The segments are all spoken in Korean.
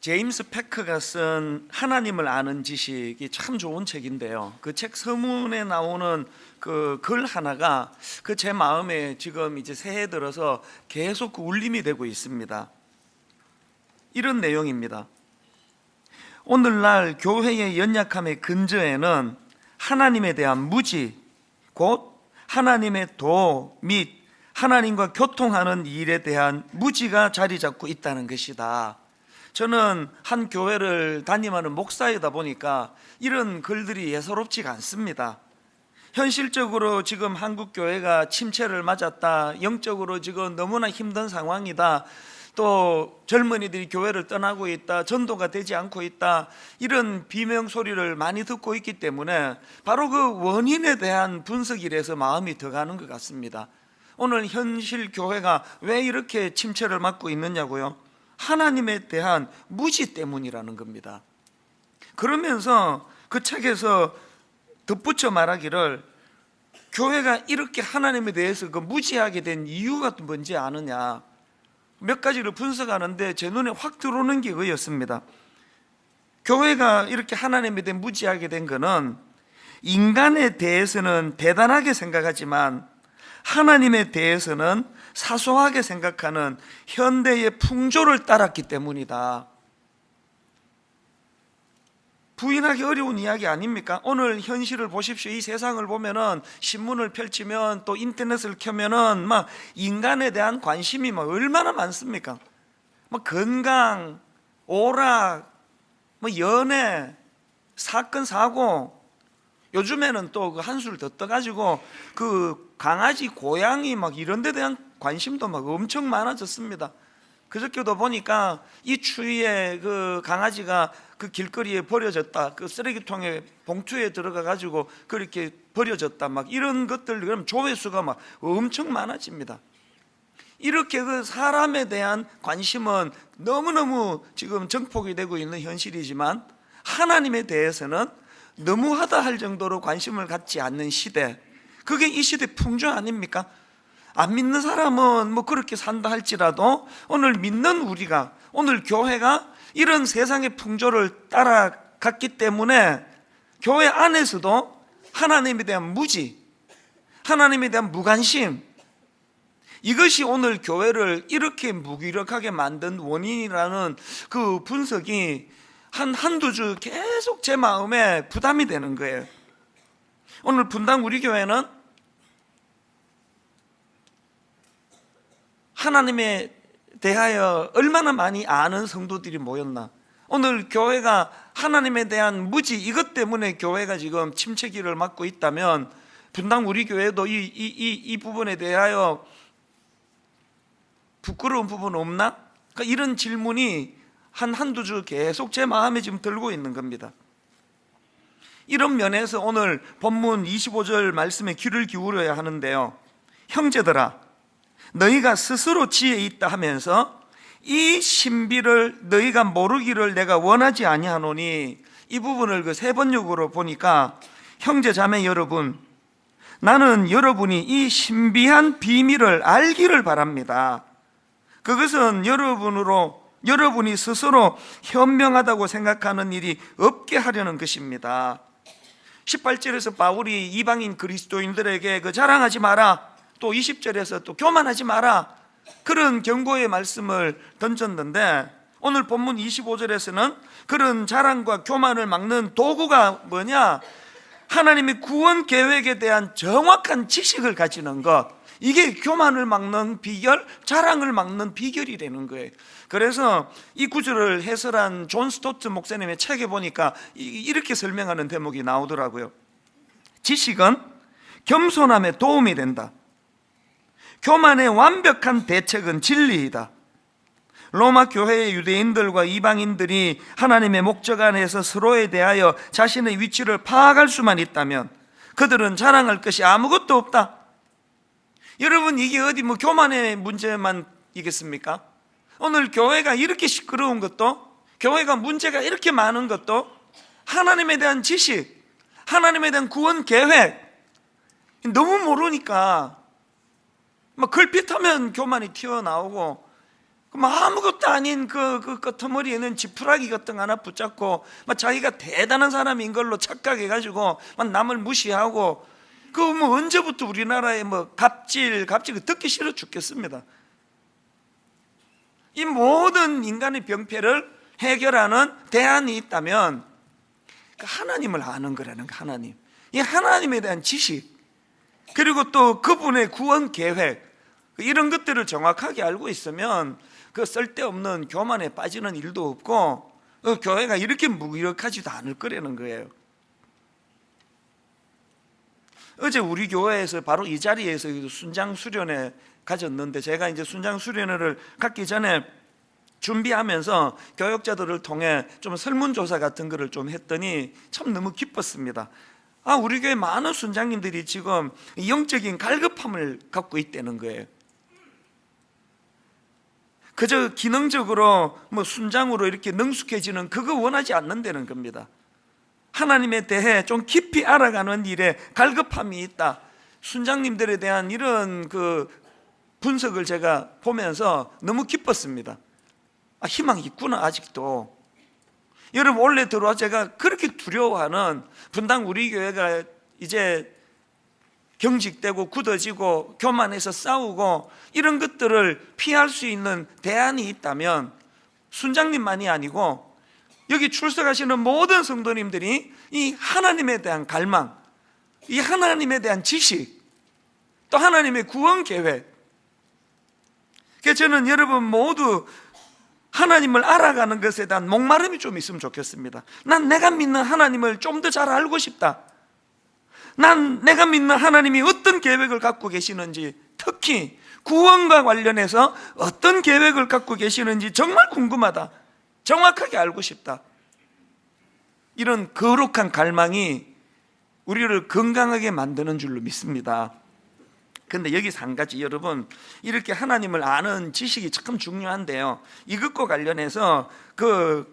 제임스 패커가 쓴 하나님을 아는 지식이 참 좋은 책인데요. 그 책 서문에 나오는 그 글 하나가 제 마음에 지금 이제 새해 들어서 계속 울림이 되고 있습니다. 이런 내용입니다. 오늘날 교회의 연약함의 근저에는 하나님에 대한 무지, 곧 하나님의 도 및 하나님과 교통하는 일에 대한 무지가 자리 잡고 있다는 것이다. 저는 한 교회를 담임하는 목사이다 보니까 이런 글들이 예사롭지가 않습니다. 현실적으로 지금 한국 교회가 침체를 맞았다, 영적으로 지금 너무나 힘든 상황이다, 또 젊은이들이 교회를 떠나고 있다, 전도가 되지 않고 있다, 이런 비명 소리를 많이 듣고 있기 때문에 바로 그 원인에 대한 분석이라서 마음이 더 가는 것 같습니다. 오늘 현실 교회가 왜 이렇게 침체를 맞고 있느냐고요? 하나님에 대한 무지 때문이라는 겁니다. 그러면서 그 책에서 덧붙여 말하기를, 교회가 이렇게 하나님에 대해서 그 무지하게 된 이유가 뭔지 아느냐, 몇 가지를 분석하는데 제 눈에 확 들어오는 게 그였습니다. 교회가 이렇게 하나님에 대해 무지하게 된 것은 인간에 대해서는 대단하게 생각하지만 하나님에 대해서는 사소하게 생각하는 현대의 풍조를 따랐기 때문이다. 부인하기 어려운 이야기 아닙니까? 오늘 현실을 보십시오. 이 세상을 보면은, 신문을 펼치면, 또 인터넷을 켜면은 막 인간에 대한 관심이 막 얼마나 많습니까? 막 건강, 오락, 뭐 연애, 사건 사고, 요즘에는 또 그 한술 더 떠가지고 그 강아지, 고양이 막 이런 데 대한 관심도 막 엄청 많아졌습니다. 그저께도 보니까 이 추위에 그 강아지가 그 길거리에 버려졌다, 그 쓰레기통에 봉투에 들어가 가지고 그렇게 버려졌다, 막 이런 것들, 그럼 조회수가 막 엄청 많아집니다. 이렇게 그 사람에 대한 관심은 너무너무 지금 정폭이 되고 있는 현실이지만, 하나님에 대해서는 너무하다 할 정도로 관심을 갖지 않는 시대, 그게 이 시대 풍조 아닙니까? 안 믿는 사람은 뭐 그렇게 산다 할지라도 오늘 믿는 우리가, 오늘 교회가 이런 세상의 풍조를 따라갔기 때문에 교회 안에서도 하나님에 대한 무지, 하나님에 대한 무관심, 이것이 오늘 교회를 이렇게 무기력하게 만든 원인이라는 그 분석이 한두 주 계속 제 마음에 부담이 되는 거예요. 오늘 분당 우리 교회는 하나님에 대하여 얼마나 많이 아는 성도들이 모였나. 오늘 교회가 하나님에 대한 무지, 이것 때문에 교회가 지금 침체기를 맞고 있다면, 분당 우리 교회도 이 부분에 대하여 부끄러운 부분 없나? 그러니까 이런 질문이 한두 주 계속 제 마음에 지금 들고 있는 겁니다. 이런 면에서 오늘 본문 25절 말씀에 귀를 기울여야 하는데요, 형제들아, 너희가 스스로 지혜 있다 하면서 이 신비를 너희가 모르기를 내가 원하지 아니하노니, 이 부분을 그 세 번역으로 보니까, 형제 자매 여러분, 나는 여러분이 이 신비한 비밀을 알기를 바랍니다. 그것은 여러분이 스스로 현명하다고 생각하는 일이 없게 하려는 것입니다. 18절에서 바울이 이방인 그리스도인들에게 그 자랑하지 마라, 또 20절에서 또 교만하지 마라, 그런 경고의 말씀을 던졌는데, 오늘 본문 25절에서는 그런 자랑과 교만을 막는 도구가 뭐냐? 하나님의 구원 계획에 대한 정확한 지식을 가지는 것, 이게 교만을 막는 비결, 자랑을 막는 비결이라는 거예요. 그래서 이 구절을 해설한 존 스토트 목사님의 책에 보니까 이렇게 설명하는 대목이 나오더라고요. 지식은 겸손함에 도움이 된다. 교만의 완벽한 대책은 진리이다. 로마 교회의 유대인들과 이방인들이 하나님의 목적 안에서 서로에 대하여 자신의 위치를 파악할 수만 있다면 그들은 자랑할 것이 아무것도 없다. 여러분, 이게 어디 뭐 교만의 문제만 이겠습니까? 오늘 교회가 이렇게 시끄러운 것도, 교회가 문제가 이렇게 많은 것도 하나님에 대한 지식, 하나님에 대한 구원 계획 너무 모르니까 막 걸핏하면 교만이 튀어나오고, 아무것도 아닌 그 끄트머리에는 지푸라기 같은 거 하나 붙잡고 막 자기가 대단한 사람인 걸로 착각해가지고 막 남을 무시하고, 뭐 언제부터 우리나라에 뭐 갑질 듣기 싫어 죽겠습니다. 이 모든 인간의 병폐를 해결하는 대안이 있다면 하나님을 아는 거라는 거. 하나님, 이 하나님에 대한 지식, 그리고 또 그분의 구원 계획, 이런 것들을 정확하게 알고 있으면 그 쓸데없는 교만에 빠지는 일도 없고 교회가 이렇게 무기력하지도 않을 거라는 거예요. 어제 우리 교회에서 바로 이 자리에서 순장 수련회 가졌는데, 제가 이제 순장 수련회를 갖기 전에 준비하면서 교역자들을 통해 좀 설문조사 같은 거를 좀 했더니 참 너무 기뻤습니다. 우리 교회 많은 순장님들이 지금 영적인 갈급함을 갖고 있다는 거예요. 그저 기능적으로 뭐 순장으로 이렇게 능숙해지는 그거 원하지 않는다는 겁니다. 하나님에 대해 좀 깊이 알아가는 일에 갈급함이 있다. 순장님들에 대한 이런 그 분석을 제가 보면서 너무 기뻤습니다. 희망이 있구나 아직도. 여러분, 원래 들어와 제가 그렇게 두려워하는 분당 우리 교회가 이제 경직되고 굳어지고 교만해서 싸우고 이런 것들을 피할 수 있는 대안이 있다면 순장님만이 아니고 여기 출석하시는 모든 성도님들이 이 하나님에 대한 갈망, 이 하나님에 대한 지식, 또 하나님의 구원 계획, 그래서 저는 여러분 모두 하나님을 알아가는 것에 대한 목마름이 좀 있으면 좋겠습니다. 난 내가 믿는 하나님을 좀 더 잘 알고 싶다. 난 내가 믿는 하나님이 어떤 계획을 갖고 계시는지, 특히 구원과 관련해서 어떤 계획을 갖고 계시는지 정말 궁금하다. 정확하게 알고 싶다. 이런 거룩한 갈망이 우리를 건강하게 만드는 줄로 믿습니다. 그런데 여기서 한 가지, 여러분, 이렇게 하나님을 아는 지식이 참 중요한데요, 이것과 관련해서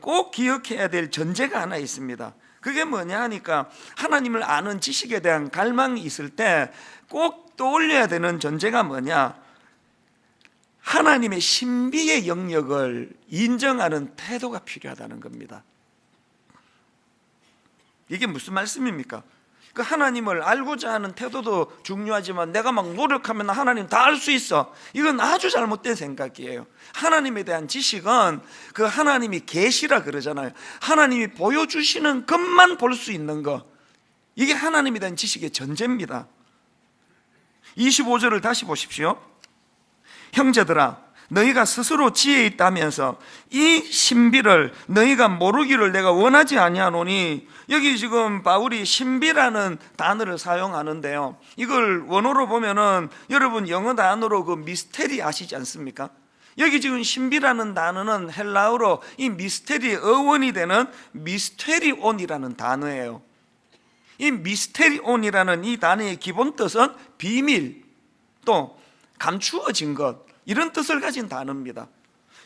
꼭 기억해야 될 전제가 하나 있습니다. 그게 뭐냐 하니까, 하나님을 아는 지식에 대한 갈망이 있을 때 꼭 떠올려야 되는 전제가 뭐냐, 하나님의 신비의 영역을 인정하는 태도가 필요하다는 겁니다. 이게 무슨 말씀입니까? 그 하나님을 알고자 하는 태도도 중요하지만 내가 막 노력하면 하나님 다 알 수 있어, 이건 아주 잘못된 생각이에요. 하나님에 대한 지식은 그 하나님이 계시라 그러잖아요. 하나님이 보여주시는 것만 볼 수 있는 것, 이게 하나님에 대한 지식의 전제입니다. 25절을 다시 보십시오. 형제들아, 너희가 스스로 지혜 있다면서 이 신비를 너희가 모르기를 내가 원하지 아니하노니, 여기 지금 바울이 신비라는 단어를 사용하는데요, 이걸 원어로 보면은 여러분 영어 단어로 그 미스테리 아시지 않습니까? 여기 지금 신비라는 단어는 헬라어로 이 미스테리의 어원이 되는 미스테리온이라는 단어예요. 이 미스테리온이라는 이 단어의 기본 뜻은 비밀, 또 감추어진 것, 이런 뜻을 가진 단어입니다.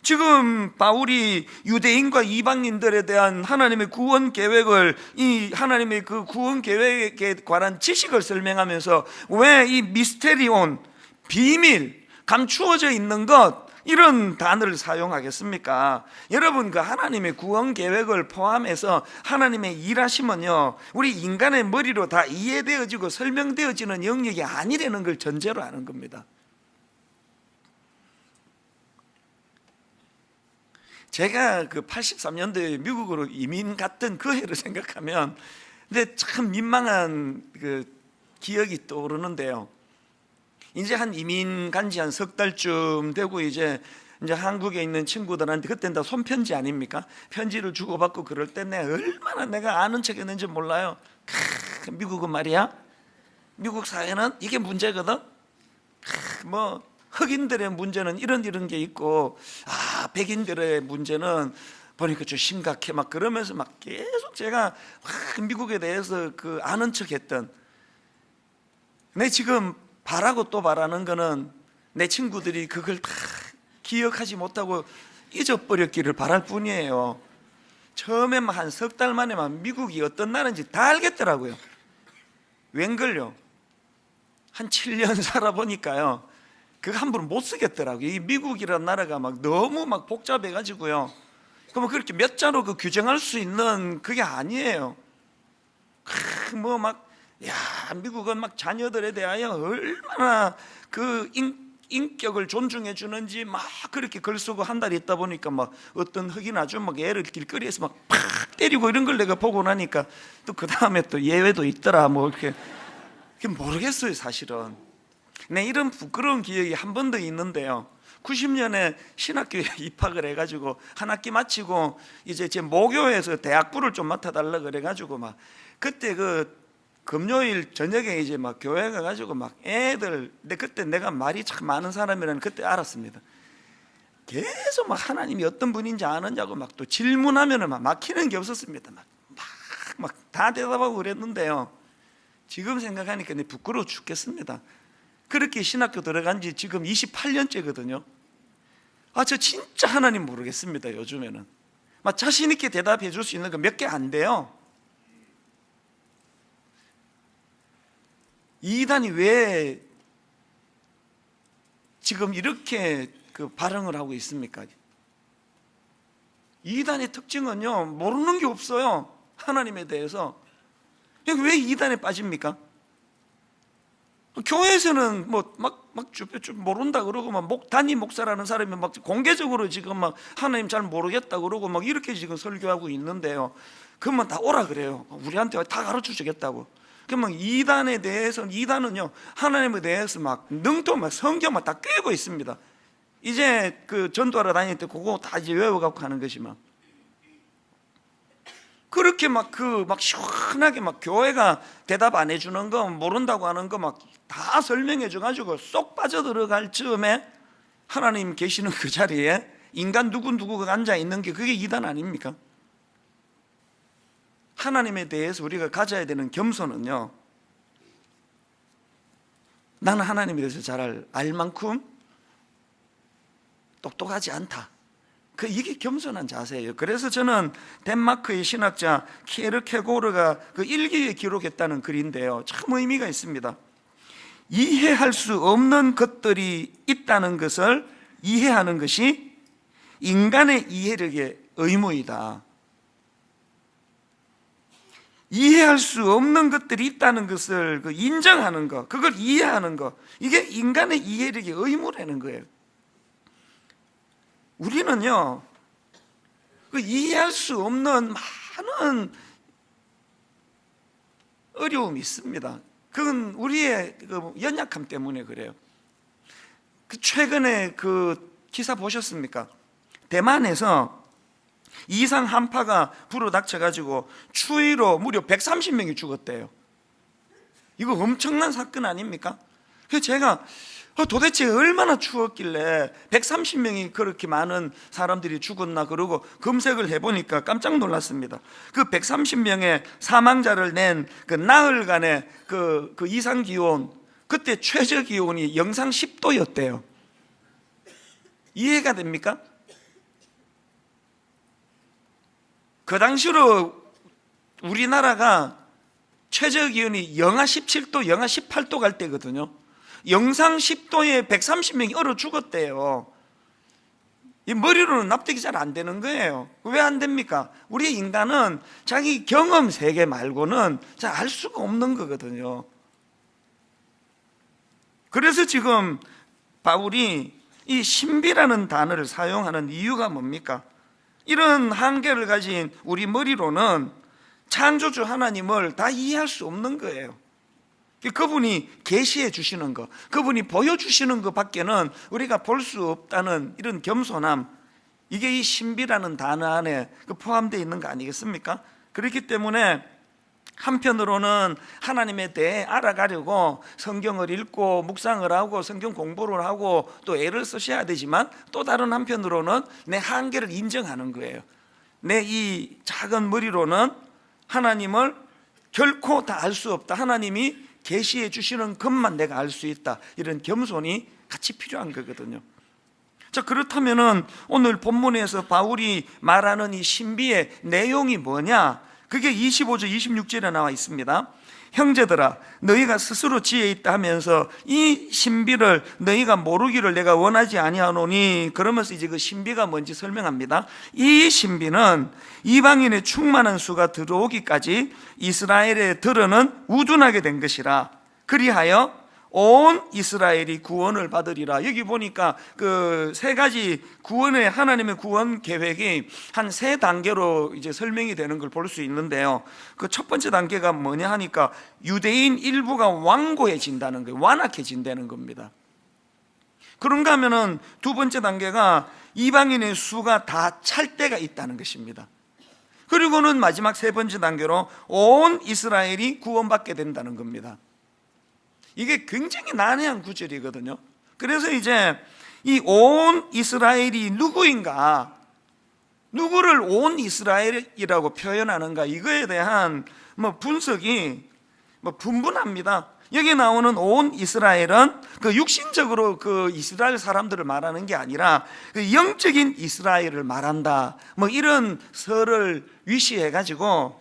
지금 바울이 유대인과 이방인들에 대한 하나님의 구원 계획을, 이 하나님의 그 구원 계획에 관한 지식을 설명하면서 왜 이 미스테리온, 비밀, 감추어져 있는 것, 이런 단어를 사용하겠습니까? 여러분, 그 하나님의 구원 계획을 포함해서 하나님의 일하심은요, 우리 인간의 머리로 다 이해되어지고 설명되어지는 영역이 아니라는 걸 전제로 하는 겁니다. 제가 그 83년도에 미국으로 이민 갔던 그 해를 생각하면 근데 참 민망한 그 기억이 떠오르는데요, 이제 한 이민 간 지 한 석 달쯤 되고 이제 한국에 있는 친구들한테, 그때는 다 손편지 아닙니까? 편지를 주고받고 그럴 때 얼마나 내가 아는 척 했는지 몰라요. 미국은 말이야, 미국 사회는 이게 문제거든. 뭐 흑인들의 문제는 이런 게 있고, 백인들의 문제는 보니까 좀 심각해, 막 그러면서 막 계속 제가 미국에 대해서 그 아는 척했던, 내 지금 바라고 또 바라는 거는 내 친구들이 그걸 다 기억하지 못하고 잊어버렸기를 바랄 뿐이에요. 처음에만 한 석 달 만에만 미국이 어떤 나라인지 다 알겠더라고요. 웬걸요? 한 7년 살아보니까요, 그거 함부로 못 쓰겠더라고요. 이 미국이라는 나라가 막 너무 막 복잡해가지고요. 그러면 그렇게 몇 자로 그 규정할 수 있는 그게 아니에요. 뭐 막, 야, 미국은 막 자녀들에 대하여 얼마나 그 인격을 존중해 주는지 막 그렇게 글 쓰고 한 달이 있다 보니까 막 어떤 흑인 아줌마가 애를 길거리에서 막 팍 때리고 이런 걸 내가 보고 나니까 또 그 다음에 또 예외도 있더라. 뭐 이렇게 모르겠어요, 사실은. 네, 이런 부끄러운 기억이 한 번 더 있는데요. 90년에 신학교에 입학을 해가지고 한 학기 마치고 이제 제 모교에서 대학부를 좀 맡아달라 그래가지고 막 그때 그 금요일 저녁에 이제 막 교회 가가지고 막 애들, 근데 그때 내가 말이 참 많은 사람이라는 그때 알았습니다. 계속 막 하나님이 어떤 분인지 아느냐고 막 또 질문하면은 막 막히는 게 없었습니다. 막 다 대답하고 그랬는데요. 지금 생각하니까 부끄러워 죽겠습니다. 그렇게 신학교 들어간 지 지금 28년째거든요. 저 진짜 하나님 모르겠습니다. 요즘에는 막 자신 있게 대답해 줄 수 있는 거 몇 개 안 돼요. 이단이 왜 지금 이렇게 그 발흥을 하고 있습니까? 이단의 특징은요, 모르는 게 없어요. 하나님에 대해서. 왜 이단에 빠집니까? 교회에서는 뭐 막 모른다 그러고 막 담임 목사라는 사람이 막 공개적으로 지금 막 하나님 잘 모르겠다 그러고 막 이렇게 지금 설교하고 있는데요. 그러면 다 오라 그래요. 우리한테 다 가르쳐 주겠다고. 그러면 이단에 대해서는, 이단은요, 하나님에 대해서 막 능통 막 성경 막 다 꿰고 있습니다. 이제 그 전도하러 다닐 때 그거 다 이제 외워갖고 하는 것이만. 그렇게 막 시원하게 막 교회가 대답 안 해주는 거, 모른다고 하는 거 막 다 설명해 줘가지고 쏙 빠져들어갈 즈음에 하나님 계시는 그 자리에 인간 누구가 앉아 있는 게 그게 이단 아닙니까? 하나님에 대해서 우리가 가져야 되는 겸손은요, 나는 하나님에 대해서 잘 알 만큼 똑똑하지 않다. 이게 겸손한 자세예요. 그래서 저는 덴마크의 신학자 키에르케고르가 그 일기에 기록했다는 글인데요, 참 의미가 있습니다. 이해할 수 없는 것들이 있다는 것을 이해하는 것이 인간의 이해력의 의무이다. 이해할 수 없는 것들이 있다는 것을 인정하는 것, 그걸 이해하는 것, 이게 인간의 이해력의 의무라는 거예요. 우리는요, 이해할 수 없는 많은 어려움이 있습니다. 그건 우리의 연약함 때문에 그래요. 최근에 그 기사 보셨습니까? 대만에서 이상 한파가 불어닥쳐가지고 추위로 무려 130명이 죽었대요. 이거 엄청난 사건 아닙니까? 그래서 제가 도대체 얼마나 추웠길래 130명이 그렇게 많은 사람들이 죽었나 그러고 검색을 해보니까 깜짝 놀랐습니다. 그 130명의 사망자를 낸 그 나흘간의 그 이상 기온, 그때 최저 기온이 영상 10도였대요. 이해가 됩니까? 그 당시로 우리나라가 최저 기온이 영하 17도, 영하 18도 갈 때거든요. 영상 10도에 130명이 얼어 죽었대요. 이 머리로는 납득이 잘 안 되는 거예요. 왜 안 됩니까? 우리 인간은 자기 경험 세계 말고는 잘 알 수가 없는 거거든요. 그래서 지금 바울이 이 신비라는 단어를 사용하는 이유가 뭡니까? 이런 한계를 가진 우리 머리로는 창조주 하나님을 다 이해할 수 없는 거예요. 그분이 계시해 주시는 것, 그분이 보여주시는 것 밖에는 우리가 볼 수 없다는 이런 겸손함, 이게 이 신비라는 단어 안에 포함되어 있는 거 아니겠습니까? 그렇기 때문에 한편으로는 하나님에 대해 알아가려고 성경을 읽고 묵상을 하고 성경 공부를 하고 또 애를 쓰셔야 되지만, 또 다른 한편으로는 내 한계를 인정하는 거예요. 내 이 작은 머리로는 하나님을 결코 다 알 수 없다, 하나님이 계시해 주시는 것만 내가 알 수 있다, 이런 겸손이 같이 필요한 거거든요. 자, 그렇다면은 오늘 본문에서 바울이 말하는 이 신비의 내용이 뭐냐? 그게 25절 26절에 나와 있습니다. 형제들아 너희가 스스로 지혜 있다 하면서 이 신비를 너희가 모르기를 내가 원하지 아니하노니, 그러면서 이제 그 신비가 뭔지 설명합니다. 이 신비는 이방인의 충만한 수가 들어오기까지 이스라엘의 들어는 우둔하게 된 것이라. 그리하여 온 이스라엘이 구원을 받으리라. 여기 보니까 그 세 가지 구원의, 하나님의 구원 계획이 한 세 단계로 이제 설명이 되는 걸 볼 수 있는데요. 그 첫 번째 단계가 뭐냐 하니까 유대인 일부가 완고해진다는 거예요. 완악해진다는 겁니다. 그런가 하면은 두 번째 단계가 이방인의 수가 다 찰 때가 있다는 것입니다. 그리고는 마지막 세 번째 단계로 온 이스라엘이 구원받게 된다는 겁니다. 이게 굉장히 난해한 구절이거든요. 그래서 이제 이 온 이스라엘이 누구인가, 누구를 온 이스라엘이라고 표현하는가, 이거에 대한 분석이 분분합니다. 여기 나오는 온 이스라엘은 그 육신적으로 그 이스라엘 사람들을 말하는 게 아니라 그 영적인 이스라엘을 말한다, 이런 설을 위시해 가지고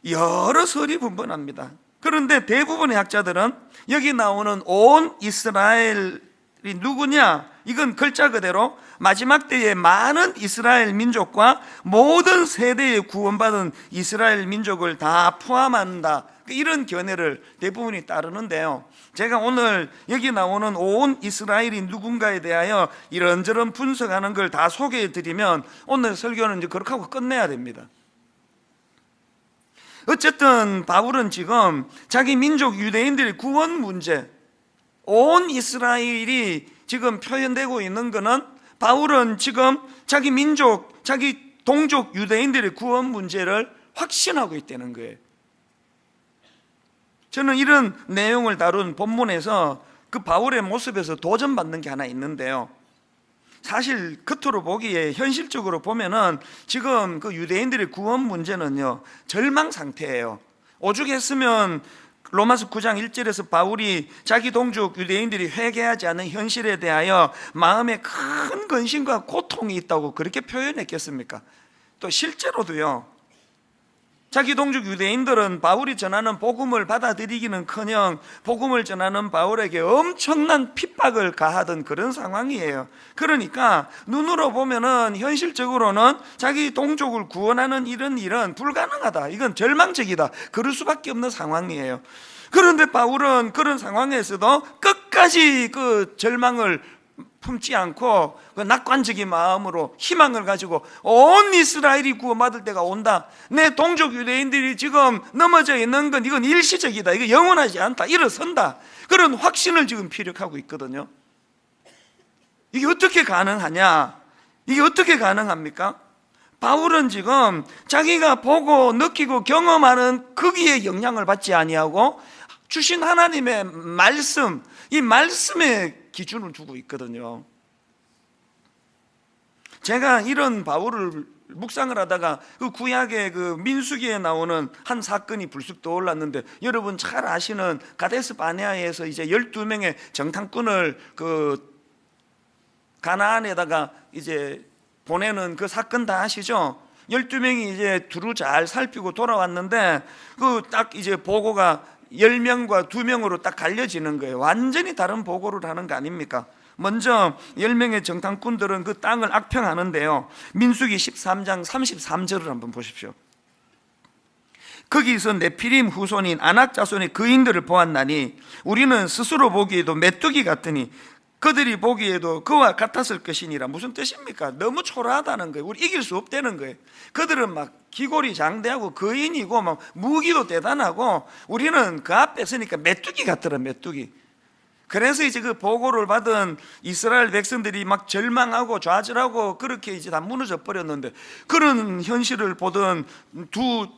여러 설이 분분합니다. 그런데 대부분의 학자들은 여기 나오는 온 이스라엘이 누구냐, 이건 글자 그대로 마지막 때에 많은 이스라엘 민족과 모든 세대에 구원받은 이스라엘 민족을 다 포함한다, 이런 견해를 대부분이 따르는데요. 제가 오늘 여기 나오는 온 이스라엘이 누군가에 대하여 이런저런 분석하는 걸 다 소개해 드리면 오늘 설교는 이제 그렇게 하고 끝내야 됩니다. 어쨌든 바울은 지금 자기 민족 유대인들의 구원 문제, 온 이스라엘이 지금 표현되고 있는 것은 바울은 지금 자기 민족, 자기 동족 유대인들의 구원 문제를 확신하고 있다는 거예요. 저는 이런 내용을 다룬 본문에서 그 바울의 모습에서 도전받는 게 하나 있는데요. 사실 겉으로 보기에 현실적으로 보면은 지금 그 유대인들의 구원 문제는요, 절망 상태예요. 오죽했으면 로마서 9장 1절에서 바울이 자기 동족 유대인들이 회개하지 않는 현실에 대하여 마음에 큰 근심과 고통이 있다고 그렇게 표현했겠습니까? 또 실제로도요, 자기 동족 유대인들은 바울이 전하는 복음을 받아들이기는커녕 복음을 전하는 바울에게 엄청난 핍박을 가하던 그런 상황이에요. 그러니까 눈으로 보면은 현실적으로는 자기 동족을 구원하는 이런 일은 불가능하다, 이건 절망적이다, 그럴 수밖에 없는 상황이에요. 그런데 바울은 그런 상황에서도 끝까지 그 절망을 품지 않고 그 낙관적인 마음으로 희망을 가지고 온 이스라엘이 구원받을 때가 온다, 내 동족 유대인들이 지금 넘어져 있는 건 이건 일시적이다, 이거 영원하지 않다, 일어선다, 그런 확신을 지금 피력하고 있거든요. 이게 어떻게 가능하냐? 이게 어떻게 가능합니까? 바울은 지금 자기가 보고 느끼고 경험하는 거기에 영향을 받지 아니하고 주신 하나님의 말씀, 이 말씀에 기준을 두고 있거든요. 제가 이런 바울을 묵상을 하다가 그 구약의 그 민수기에 나오는 한 사건이 불쑥 떠올랐는데, 여러분 잘 아시는 가데스 바네아에서 이제 12명의 정탐꾼을 그 가나안에다가 이제 보내는 그 사건 다 아시죠? 12명이 이제 두루 잘 살피고 돌아왔는데 그 딱 이제 보고가 10명과 2명으로 딱 갈려지는 거예요. 완전히 다른 보고를 하는 거 아닙니까? 먼저 10명의 정탐꾼들은 그 땅을 악평하는데요, 민수기 13장 33절을 한번 보십시오. 거기서 네피림 후손인 아낙 자손의 거인들을 보았나니 우리는 스스로 보기에도 메뚜기 같으니 그들이 보기에도 그와 같았을 것이니라. 무슨 뜻입니까? 너무 초라하다는 거예요. 우리 이길 수 없다는 거예요. 그들은 막 기골이 장대하고 거인이고 막 무기도 대단하고 우리는 그 앞에 서니까 메뚜기 같더라, 메뚜기. 그래서 이제 그 보고를 받은 이스라엘 백성들이 막 절망하고 좌절하고 그렇게 이제 다 무너져 버렸는데, 그런 현실을 보던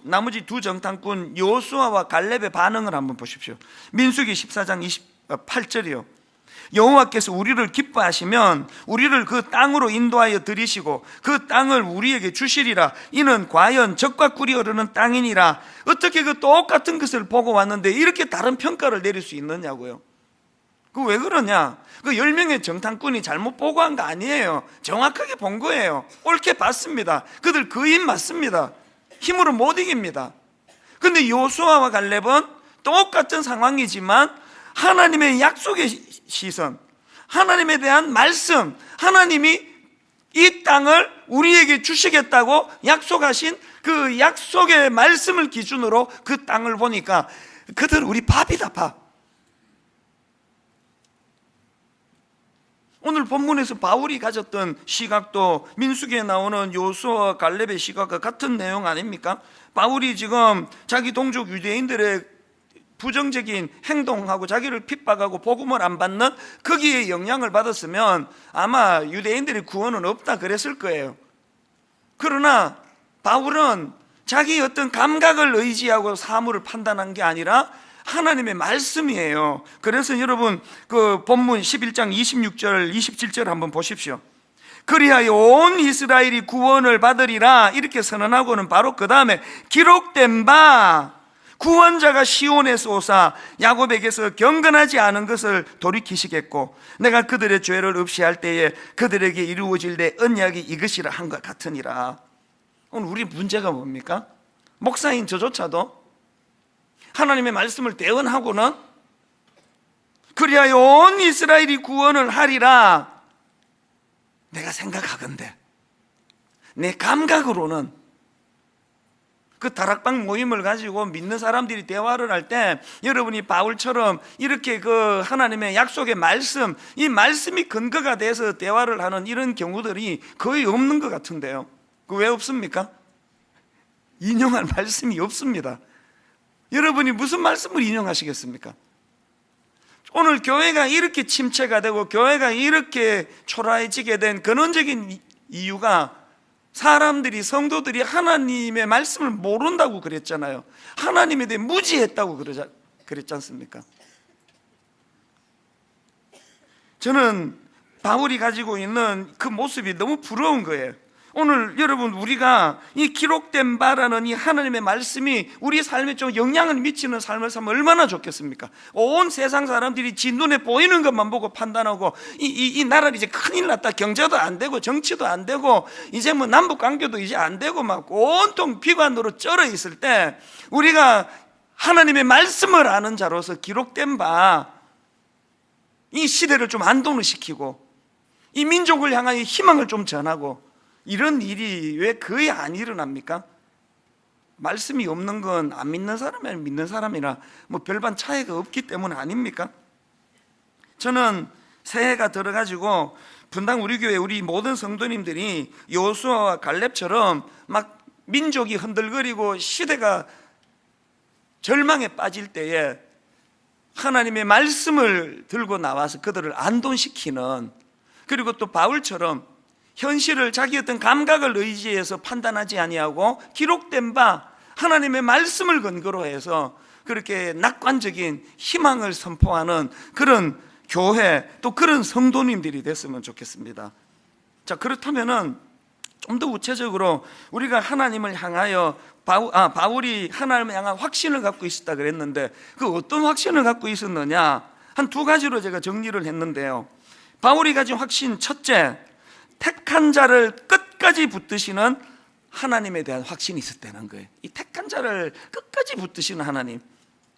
나머지 두 정탐꾼 여호수아와 갈렙의 반응을 한번 보십시오. 민수기 14장 28절이요. 여호와께서 우리를 기뻐하시면 우리를 그 땅으로 인도하여 들이시고 그 땅을 우리에게 주시리라. 이는 과연 젖과 꿀이 흐르는 땅이니라. 어떻게 그 똑같은 것을 보고 왔는데 이렇게 다른 평가를 내릴 수 있느냐고요. 그 왜 그러냐? 그 10명의 정탐꾼이 잘못 보고한 거 아니에요. 정확하게 본 거예요. 옳게 봤습니다. 그들 거인 맞습니다. 힘으로 못 이깁니다. 근데 여호수아와 갈렙은 똑같은 상황이지만 하나님의 약속의 시선, 하나님에 대한 말씀, 하나님이 이 땅을 우리에게 주시겠다고 약속하신 그 약속의 말씀을 기준으로 그 땅을 보니까 그들 우리 밥이다, 밥. 오늘 본문에서 바울이 가졌던 시각도 민수기에 나오는 여호수아와 갈렙의 시각과 같은 내용 아닙니까? 바울이 지금 자기 동족 유대인들의 부정적인 행동하고 자기를 핍박하고 복음을 안 받는 거기에 영향을 받았으면 아마 유대인들의 구원은 없다 그랬을 거예요. 그러나 바울은 자기 어떤 감각을 의지하고 사물을 판단한 게 아니라 하나님의 말씀이에요. 그래서 여러분 그 본문 11장 26절 27절 한번 보십시오. 그리하여 온 이스라엘이 구원을 받으리라 이렇게 선언하고는 바로 그 다음에 기록된 바 구원자가 시온에서 오사 야곱에게서 경건하지 않은 것을 돌이키시겠고 내가 그들의 죄를 없이 할 때에 그들에게 이루어질 내 언약이 이것이라 한 것 같으니라. 오늘 우리 문제가 뭡니까? 목사인 저조차도 하나님의 말씀을 대언하고는 그리하여 온 이스라엘이 구원을 하리라 내가 생각하건대 내 감각으로는 그 다락방 모임을 가지고 믿는 사람들이 대화를 할 때 여러분이 바울처럼 이렇게 그 하나님의 약속의 말씀, 이 말씀이 근거가 돼서 대화를 하는 이런 경우들이 거의 없는 것 같은데요. 그 왜 없습니까? 인용할 말씀이 없습니다. 여러분이 무슨 말씀을 인용하시겠습니까? 오늘 교회가 이렇게 침체가 되고 교회가 이렇게 초라해지게 된 근원적인 이유가 사람들이, 성도들이 하나님의 말씀을 모른다고 그랬잖아요. 하나님에 대해 무지했다고 그랬지 않습니까? 저는 바울이 가지고 있는 그 모습이 너무 부러운 거예요. 오늘 여러분 우리가 이 기록된 바라는 이 하나님의 말씀이 우리 삶에 좀 영향을 미치는 삶을 살면 얼마나 좋겠습니까? 온 세상 사람들이 지 눈에 보이는 것만 보고 판단하고 이 나라는 이제 큰일 났다, 경제도 안 되고 정치도 안 되고 이제 뭐 남북 관계도 이제 안 되고 막 온통 비관으로 쩔어 있을 때 우리가 하나님의 말씀을 아는 자로서 기록된 바 이 시대를 좀 안동을 시키고 이 민족을 향한 희망을 좀 전하고 이런 일이 왜 거의 안 일어납니까? 말씀이 없는 건 안 믿는 사람이나 믿는 사람이나 뭐 별반 차이가 없기 때문 아닙니까? 저는 새해가 들어가지고 분당 우리 교회 우리 모든 성도님들이 여호수아와 갈렙처럼 막 민족이 흔들거리고 시대가 절망에 빠질 때에 하나님의 말씀을 들고 나와서 그들을 안동시키는, 그리고 또 바울처럼 현실을 자기 어떤 감각을 의지해서 판단하지 아니하고 기록된 바 하나님의 말씀을 근거로 해서 그렇게 낙관적인 희망을 선포하는 그런 교회, 또 그런 성도님들이 됐으면 좋겠습니다. 자, 그렇다면은 좀 더 구체적으로 우리가 하나님을 향하여 바울이 하나님을 향한 확신을 갖고 있었다 그랬는데 그 어떤 확신을 갖고 있었느냐, 한 두 가지로 제가 정리를 했는데요. 바울이 가진 확신, 첫째, 택한 자를 끝까지 붙드시는 하나님에 대한 확신이 있었다는 거예요. 이 택한 자를 끝까지 붙드시는 하나님.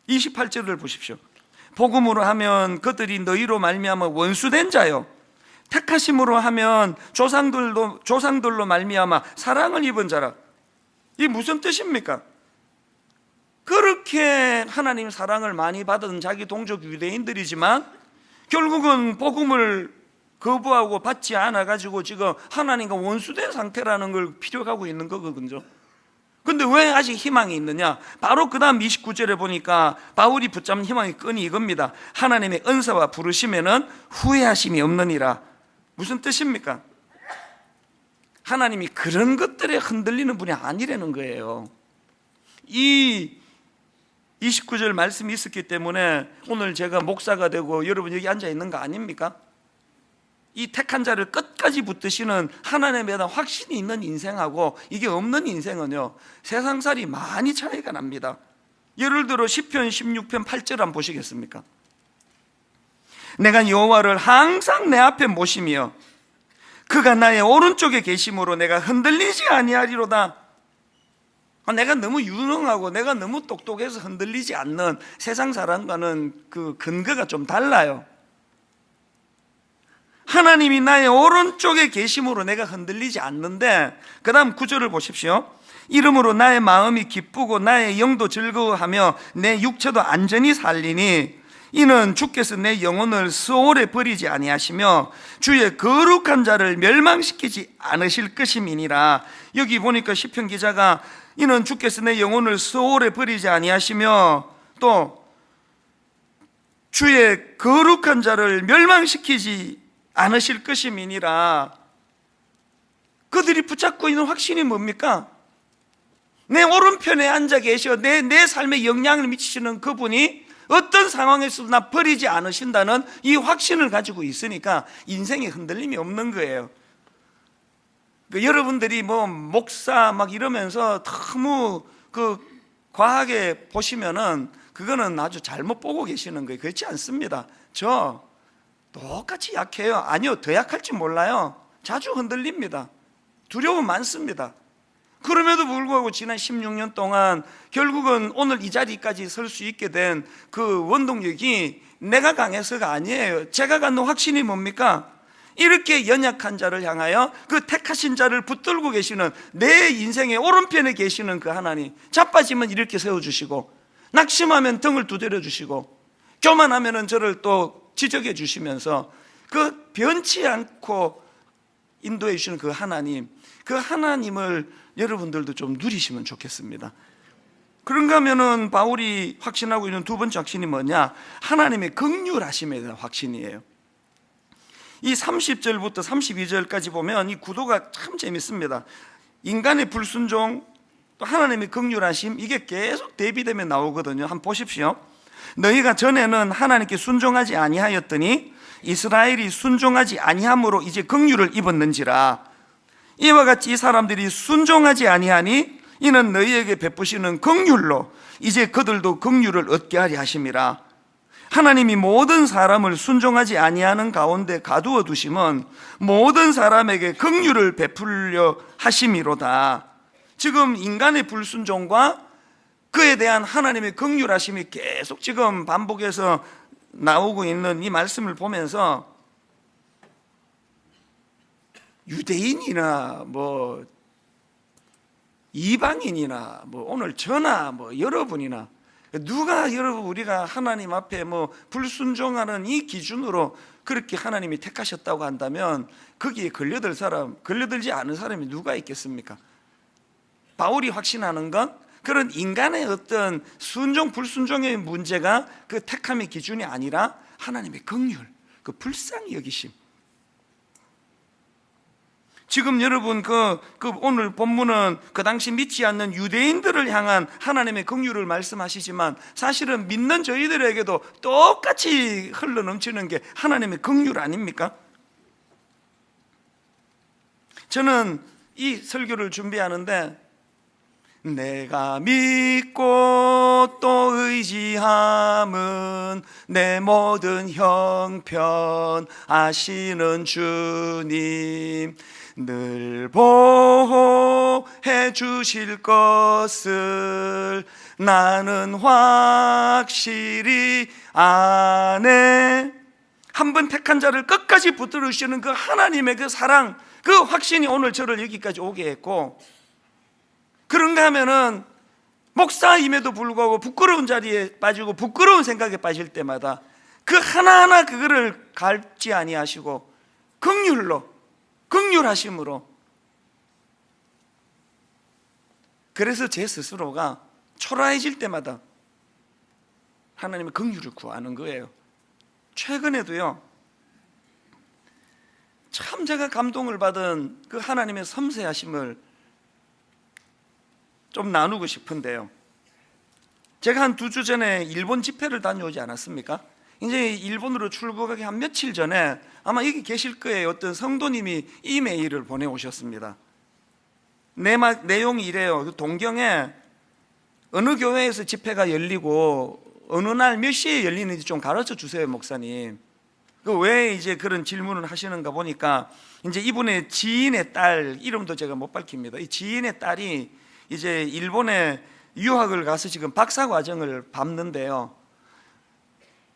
28절을 보십시오. 복음으로 하면 그들이 너희로 말미암아 원수된 자요, 택하심으로 하면 조상들로 말미암아 사랑을 입은 자라. 이게 무슨 뜻입니까? 그렇게 하나님 사랑을 많이 받은 자기 동족 유대인들이지만 결국은 복음을 거부하고 받지 않아 가지고 지금 하나님과 원수된 상태라는 걸 피력하고 있는 거거든요. 근데 왜 아직 희망이 있느냐? 바로 그 다음 29절에 보니까 바울이 붙잡는 희망의 끈이 이겁니다. 하나님의 은사와 부르심에는 후회하심이 없느니라. 무슨 뜻입니까? 하나님이 그런 것들에 흔들리는 분이 아니라는 거예요. 이 29절 말씀이 있었기 때문에 오늘 제가 목사가 되고 여러분 여기 앉아 있는 거 아닙니까? 이 택한 자를 끝까지 붙드시는 하나님에 대한 확신이 있는 인생하고 이게 없는 인생은요, 세상살이 많이 차이가 납니다. 예를 들어 시편 16편 8절 한번 보시겠습니까? 내가 여호와를 항상 내 앞에 모시며 그가 나의 오른쪽에 계심으로 내가 흔들리지 아니하리로다. 내가 너무 유능하고 내가 너무 똑똑해서 흔들리지 않는 세상 사람과는 그 근거가 좀 달라요. 하나님이 나의 오른쪽에 계심으로 내가 흔들리지 않는데, 그 다음 구절을 보십시오. 이름으로 나의 마음이 기쁘고 나의 영도 즐거워하며 내 육체도 안전히 살리니 이는 주께서 내 영혼을 스올에 버리지 아니하시며 주의 거룩한 자를 멸망시키지 않으실 것임이니라. 여기 보니까 시편 기자가 이는 주께서 내 영혼을 스올에 버리지 아니하시며 또 주의 거룩한 자를 멸망시키지 않으실 것임이니라. 그들이 붙잡고 있는 확신이 뭡니까? 내 오른편에 앉아 계셔 내 삶에 영향을 미치시는 그분이 어떤 상황에서도 나 버리지 않으신다는 이 확신을 가지고 있으니까 인생에 흔들림이 없는 거예요. 여러분들이 뭐 목사 막 이러면서 너무 과하게 보시면은 그거는 아주 잘못 보고 계시는 거예요. 그렇지 않습니다. 저 똑같이 약해요. 아니요, 더 약할지 몰라요. 자주 흔들립니다. 두려움 많습니다. 그럼에도 불구하고 지난 16년 동안 결국은 오늘 이 자리까지 설 수 있게 된 그 원동력이 내가 강해서가 아니에요. 제가 갖는 확신이 뭡니까? 이렇게 연약한 자를 향하여 그 택하신 자를 붙들고 계시는 내 인생의 오른편에 계시는 그 하나님, 자빠지면 이렇게 세워주시고 낙심하면 등을 두드려 주시고 교만하면 저를 또 지적해 주시면서 그 변치 않고 인도해 주시는 그 하나님, 그 하나님을 여러분들도 좀 누리시면 좋겠습니다. 그런가 하면은 바울이 확신하고 있는 두 번째 확신이 뭐냐? 하나님의 긍휼하심에 대한 확신이에요. 이 30절부터 32절까지 보면 이 구도가 참 재밌습니다. 인간의 불순종, 또 하나님의 긍휼하심, 이게 계속 대비되면 나오거든요. 한번 보십시오. 너희가 전에는 하나님께 순종하지 아니하였더니 이스라엘이 순종하지 아니함으로 이제 긍휼을 입었는지라. 이와 같이 이 사람들이 순종하지 아니하니 이는 너희에게 베푸시는 긍휼로 이제 그들도 긍휼을 얻게 하려 하심이라. 하나님이 모든 사람을 순종하지 아니하는 가운데 가두어 두심은 모든 사람에게 긍휼을 베풀려 하심이로다. 지금 인간의 불순종과 그에 대한 하나님의 긍휼하심이 계속 지금 반복해서 나오고 있는 이 말씀을 보면서 유대인이나 뭐 이방인이나 뭐 오늘 저나 뭐 여러분이나 누가 여러분 우리가 하나님 앞에 뭐 불순종하는 이 기준으로 그렇게 하나님이 택하셨다고 한다면 거기에 걸려들 사람, 걸려들지 않은 사람이 누가 있겠습니까? 바울이 확신하는 건 그런 인간의 어떤 순종 불순종의 문제가 그 택함의 기준이 아니라 하나님의 긍휼, 그 불쌍히 여기심. 지금 여러분 오늘 본문은 그 당시 믿지 않는 유대인들을 향한 하나님의 긍휼을 말씀하시지만 사실은 믿는 저희들에게도 똑같이 흘러넘치는 게 하나님의 긍휼 아닙니까? 저는 이 설교를 준비하는데 내가 믿고 또 의지함은 내 모든 형편 아시는 주님 늘 보호해 주실 것을 나는 확실히 아네. 한 번 택한 자를 끝까지 붙들어 주시는 그 하나님의 그 사랑, 그 확신이 오늘 저를 여기까지 오게 했고, 그런가 하면은 목사임에도 불구하고 부끄러운 자리에 빠지고 부끄러운 생각에 빠질 때마다 그 하나하나 그거를 갈지 아니하시고 긍휼하심으로, 그래서 제 스스로가 초라해질 때마다 하나님의 긍휼을 구하는 거예요. 최근에도요, 참 제가 감동을 받은 그 하나님의 섬세하심을 좀 나누고 싶은데요. 제가 한 2주 전에 일본 집회를 다녀오지 않았습니까? 이제 일본으로 출국하기 한 며칠 전에 아마 여기 계실 거예요. 어떤 성도님이 이메일을 보내오셨습니다. 내용이 이래요. 동경에 어느 교회에서 집회가 열리고 어느 날 몇 시에 열리는지 좀 가르쳐 주세요, 목사님. 왜 이제 그런 질문을 하시는가 보니까 이제 이분의 지인의 딸, 이름도 제가 못 밝힙니다. 이 지인의 딸이 이제 일본에 유학을 가서 지금 박사 과정을 밟는데요.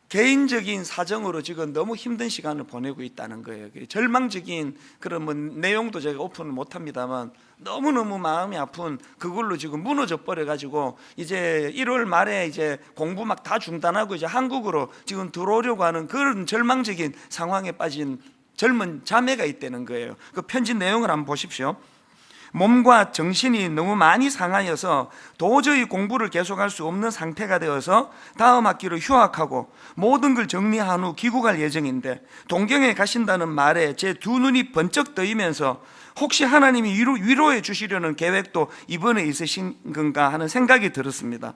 개인적인 사정으로 지금 너무 힘든 시간을 보내고 있다는 거예요. 절망적인 그런 뭐 내용도 제가 오픈을 못합니다만 너무너무 마음이 아픈 그걸로 지금 무너져 버려가지고 이제 1월 말에 이제 공부 막 다 중단하고 이제 한국으로 지금 들어오려고 하는 그런 절망적인 상황에 빠진 젊은 자매가 있다는 거예요. 그 편지 내용을 한번 보십시오. 몸과 정신이 너무 많이 상하여서 도저히 공부를 계속할 수 없는 상태가 되어서 다음 학기로 휴학하고 모든 걸 정리한 후 귀국할 예정인데 동경에 가신다는 말에 제 두 눈이 번쩍 뜨이면서 혹시 하나님이 위로해 주시려는 계획도 이번에 있으신 건가 하는 생각이 들었습니다.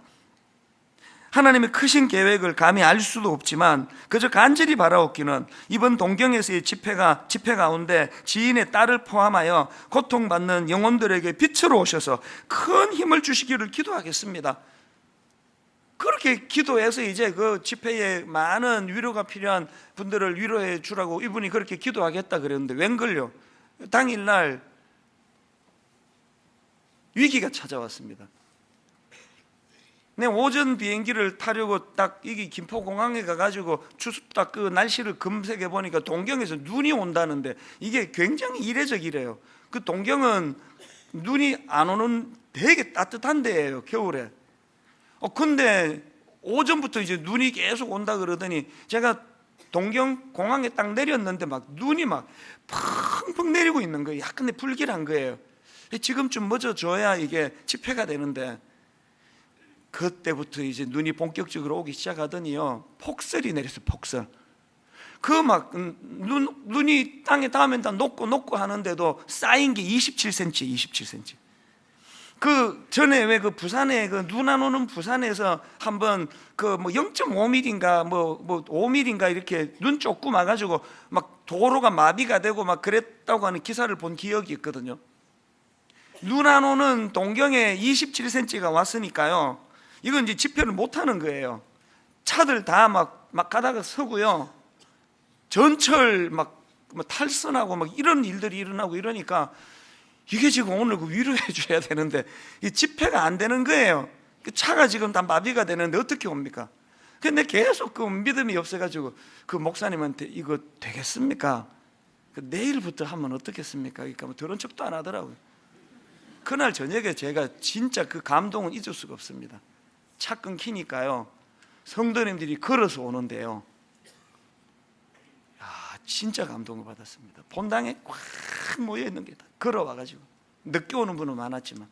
하나님의 크신 계획을 감히 알 수도 없지만 그저 간절히 바라옵기는 이번 동경에서의 집회 가운데 지인의 딸을 포함하여 고통받는 영혼들에게 빛으로 오셔서 큰 힘을 주시기를 기도하겠습니다. 그렇게 기도해서 이제 그 집회에 많은 위로가 필요한 분들을 위로해 주라고 이분이 그렇게 기도하겠다 그랬는데 웬걸요? 당일날 위기가 찾아왔습니다. 내 오전 비행기를 타려고 딱 여기 김포공항에 가가지고 딱 그 날씨를 검색해 보니까 동경에서 눈이 온다는데 이게 굉장히 이례적이래요. 그 동경은 눈이 안 오는 되게 따뜻한 데예요, 겨울에. 근데 오전부터 이제 눈이 계속 온다 그러더니 제가 동경 공항에 딱 내렸는데 막 눈이 막 펑펑 내리고 있는 거예요. 약간 불길한 거예요. 지금쯤 멎어줘야 이게 집회가 되는데 그때부터 이제 눈이 본격적으로 오기 시작하더니요, 폭설이 내렸어요. 폭설. 그 막 눈이 땅에 닿으면 다 녹고 하는데도 쌓인 게 27cm, 27cm. 그 전에 왜 그 부산에 그 눈 안 오는 부산에서 한번 그 뭐 0.5mm인가 뭐 5mm인가 이렇게 눈 조금 와가지고 막 도로가 마비가 되고 막 그랬다고 하는 기사를 본 기억이 있거든요. 눈 안 오는 동경에 27cm가 왔으니까요. 이건 이제 집회를 못 하는 거예요. 차들 다 막 가다가 서고요. 전철 막 탈선하고 막 이런 일들이 일어나고 이러니까 이게 지금 오늘 그 위로해 줘야 되는데 이 집회가 안 되는 거예요. 그 차가 지금 다 마비가 되는데 어떻게 옵니까? 근데 계속 그 믿음이 없어가지고 그 목사님한테 이거 되겠습니까? 내일부터 하면 어떻겠습니까? 그러니까 뭐 들은 척도 안 하더라고요. 그날 저녁에 제가 진짜 그 감동은 잊을 수가 없습니다. 차 끊기니까요, 성도님들이 걸어서 오는데요, 진짜 감동을 받았습니다. 본당에 꽉 모여있는 게 다 걸어와가지고, 늦게 오는 분은 많았지만.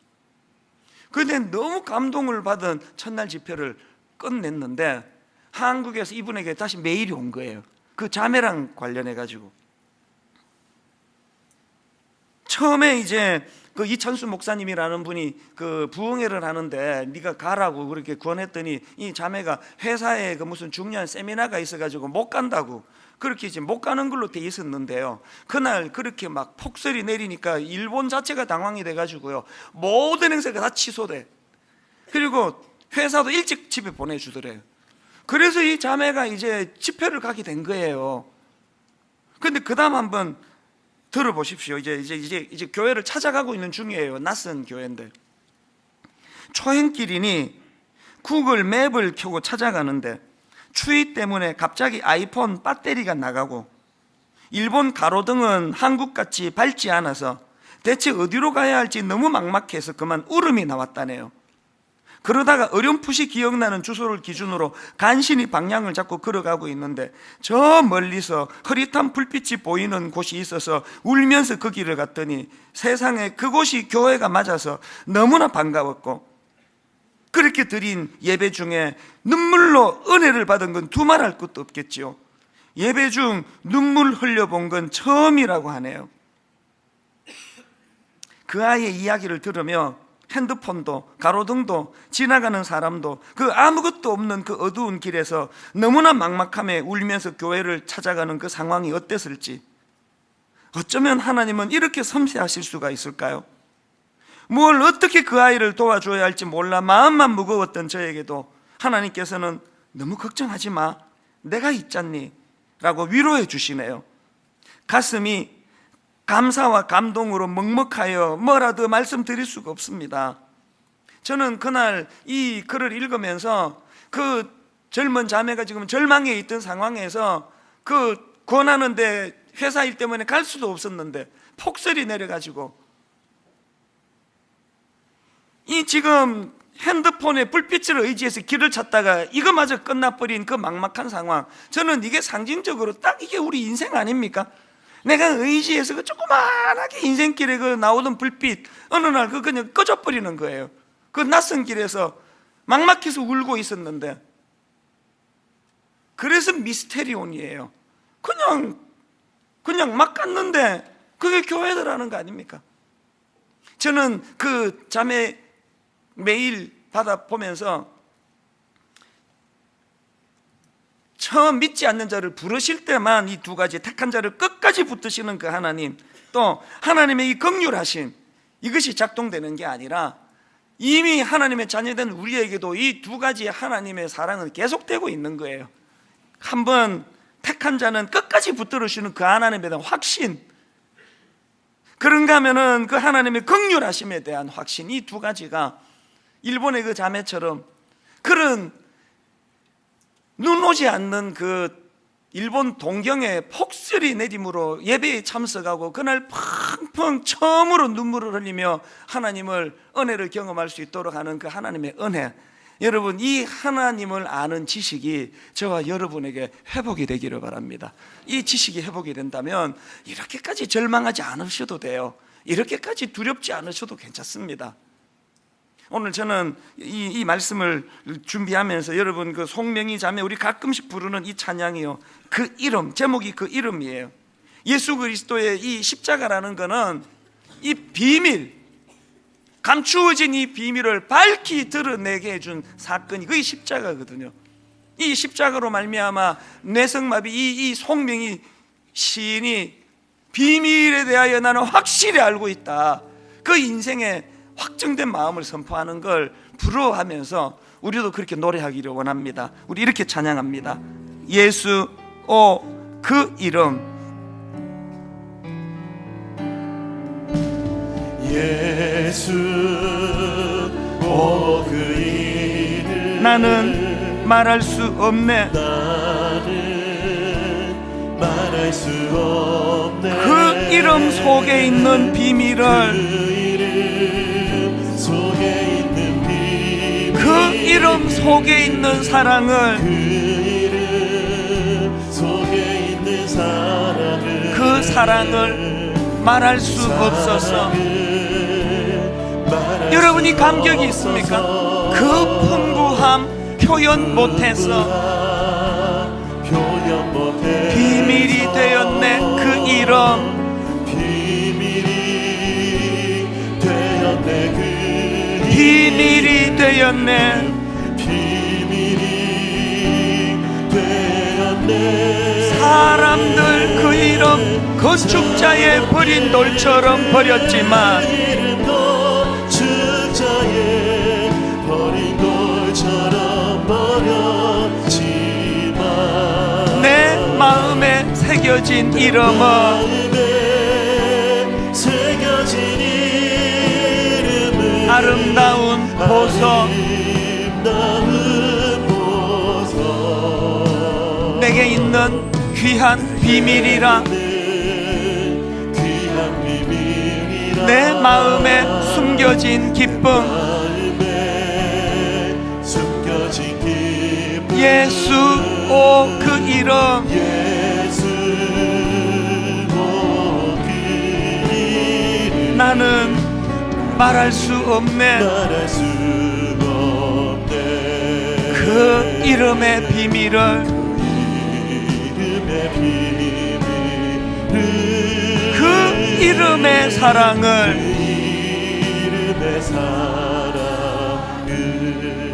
그런데 너무 감동을 받은 첫날 집회를 끝냈는데 한국에서 이분에게 다시 메일이 온 거예요. 그 자매랑 관련해가지고. 처음에 이제 그 이찬수 목사님이라는 분이 그 부흥회를 하는데 네가 가라고 그렇게 권했더니 이 자매가 회사에 그 무슨 중요한 세미나가 있어가지고 못 간다고 그렇게 이제 못 가는 걸로 돼 있었는데요. 그날 그렇게 막 폭설이 내리니까 일본 자체가 당황이 돼가지고요, 모든 행사가 다 취소돼. 그리고 회사도 일찍 집에 보내주더래요. 그래서 이 자매가 이제 집회를 가게 된 거예요. 근데 그 다음 한번 들어보십시오. 이제 교회를 찾아가고 있는 중이에요. 낯선 교회인데 초행길이니 구글 맵을 켜고 찾아가는데 추위 때문에 갑자기 아이폰 배터리가 나가고 일본 가로등은 한국같이 밝지 않아서 대체 어디로 가야 할지 너무 막막해서 그만 울음이 나왔다네요. 그러다가 어렴풋이 기억나는 주소를 기준으로 간신히 방향을 잡고 걸어가고 있는데 저 멀리서 흐릿한 불빛이 보이는 곳이 있어서 울면서 그 길을 갔더니 세상에 그곳이 교회가 맞아서 너무나 반가웠고, 그렇게 드린 예배 중에 눈물로 은혜를 받은 건 두말할 것도 없겠지요. 예배 중 눈물 흘려본 건 처음이라고 하네요. 그 아이의 이야기를 들으며 핸드폰도 가로등도 지나가는 사람도 그 아무것도 없는 그 어두운 길에서 너무나 막막함에 울면서 교회를 찾아가는 그 상황이 어땠을지, 어쩌면 하나님은 이렇게 섬세하실 수가 있을까요? 뭘 어떻게 그 아이를 도와줘야 할지 몰라 마음만 무거웠던 저에게도 하나님께서는 너무 걱정하지 마, 내가 있잖니 라고 위로해 주시네요. 가슴이 감사와 감동으로 먹먹하여 뭐라도 말씀드릴 수가 없습니다. 저는 그날 이 글을 읽으면서 그 젊은 자매가 지금 절망에 있던 상황에서 그 권하는데 회사 일 때문에 갈 수도 없었는데 폭설이 내려가지고 이 지금 핸드폰에 불빛을 의지해서 길을 찾다가 이거마저 끝나버린 그 막막한 상황, 저는 이게 상징적으로 딱 이게 우리 인생 아닙니까? 내가 의지해서 그 조그만하게 인생길에 그 나오던 불빛 어느 날 그 그냥 꺼져버리는 거예요. 그 낯선 길에서 막막해서 울고 있었는데, 그래서 미스테리온이에요. 그냥 막 갔는데 그게 교회더라는 거 아닙니까? 저는 그 자매 메일 받아보면서 처음 믿지 않는 자를 부르실 때만 이 두 가지 택한 자를 끝까지 붙드시는 그 하나님, 또 하나님의 이 긍휼하심, 이것이 작동되는 게 아니라 이미 하나님의 자녀된 우리에게도 이 두 가지 하나님의 사랑은 계속되고 있는 거예요. 한번 택한 자는 끝까지 붙들으시는 그 하나님에 대한 확신, 그런가 하면은 그 하나님의 긍휼하심에 대한 확신, 이 두 가지가 일본의 그 자매처럼 그런 눈 오지 않는 그 일본 동경에 폭설이 내림으로 예배에 참석하고 그날 펑펑 처음으로 눈물을 흘리며 하나님을, 은혜를 경험할 수 있도록 하는 그 하나님의 은혜, 여러분 이 하나님을 아는 지식이 저와 여러분에게 회복이 되기를 바랍니다. 이 지식이 회복이 된다면 이렇게까지 절망하지 않으셔도 돼요. 이렇게까지 두렵지 않으셔도 괜찮습니다. 오늘 저는 이 말씀을 준비하면서 여러분 그 송명희 자매, 우리 가끔씩 부르는 이 찬양이요, 그 이름, 제목이 그 이름이에요. 예수 그리스도의 이 십자가라는 거는 이 비밀, 감추어진 이 비밀을 밝히 드러내게 해준 사건이 그게 십자가거든요. 이 십자가로 말미암아 뇌성마비 이 송명희 시인이 비밀에 대하여 나는 확실히 알고 있다, 그 인생의 확정된 마음을 선포하는 걸 부러워하면서 우리도 그렇게 노래하기를 원합니다. 우리 이렇게 찬양합니다. 예수 오 그 이름. 예수 오 그 이름, 나는 말할 수 없네. 나는 말할 수 없네. 그 이름 속에 있는 비밀을, 그 이름 속에 있는 사랑을, 그 사랑을 말할 수 없어서. 여러분이 감격이 있습니까? 그 풍부함 표현 못해서 비밀이 되었네. 그 이름 비밀이 되었네. 사람들 그 이름 건축자의 버린 돌처럼 버렸지만 내 마음에 새겨진 이름은 아름다운 보석. 내게 있는 귀한 비밀이라, 내 마음에 숨겨진 기쁨. 예수 오 그 이름. 나는 말할 수 없네. 그 이름의 비밀을, 그 이름의 사랑을.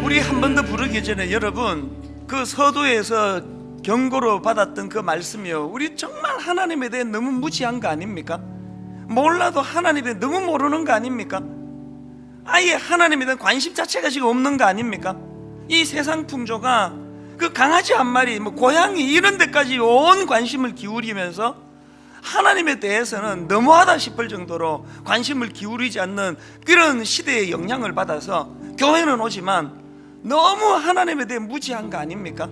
우리 한 번 더 부르기 전에 여러분 그 서두에서 경고로 받았던 그 말씀이요, 우리 정말 하나님에 대해 너무 무지한 거 아닙니까? 몰라도 하나님에 대해 너무 모르는 거 아닙니까? 아예 하나님에 대한 관심 자체가 지금 없는 거 아닙니까? 이 세상 풍조가 그 강아지 한 마리, 뭐 고양이 이런 데까지 온 관심을 기울이면서 하나님에 대해서는 너무하다 싶을 정도로 관심을 기울이지 않는 그런 시대의 영향을 받아서 교회는 오지만 너무 하나님에 대해 무지한 거 아닙니까?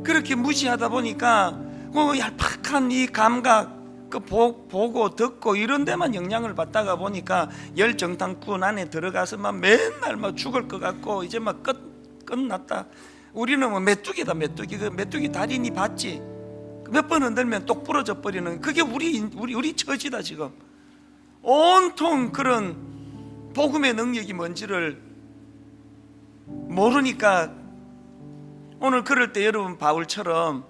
그렇게 무지하다 보니까 얄팍한 이 감각, 보고 듣고 이런 데만 영향을 받다가 보니까 열정탕꾼 안에 들어가서만 맨날 막 죽을 것 같고 이제 막 끝났다. 우리는 뭐 메뚜기다, 메뚜기. 그 메뚜기 다리니 봤지? 몇 번 흔들면 똑 부러져 버리는, 그게 우리 처지다. 지금 온통 그런 복음의 능력이 뭔지를 모르니까 오늘 그럴 때 여러분 바울처럼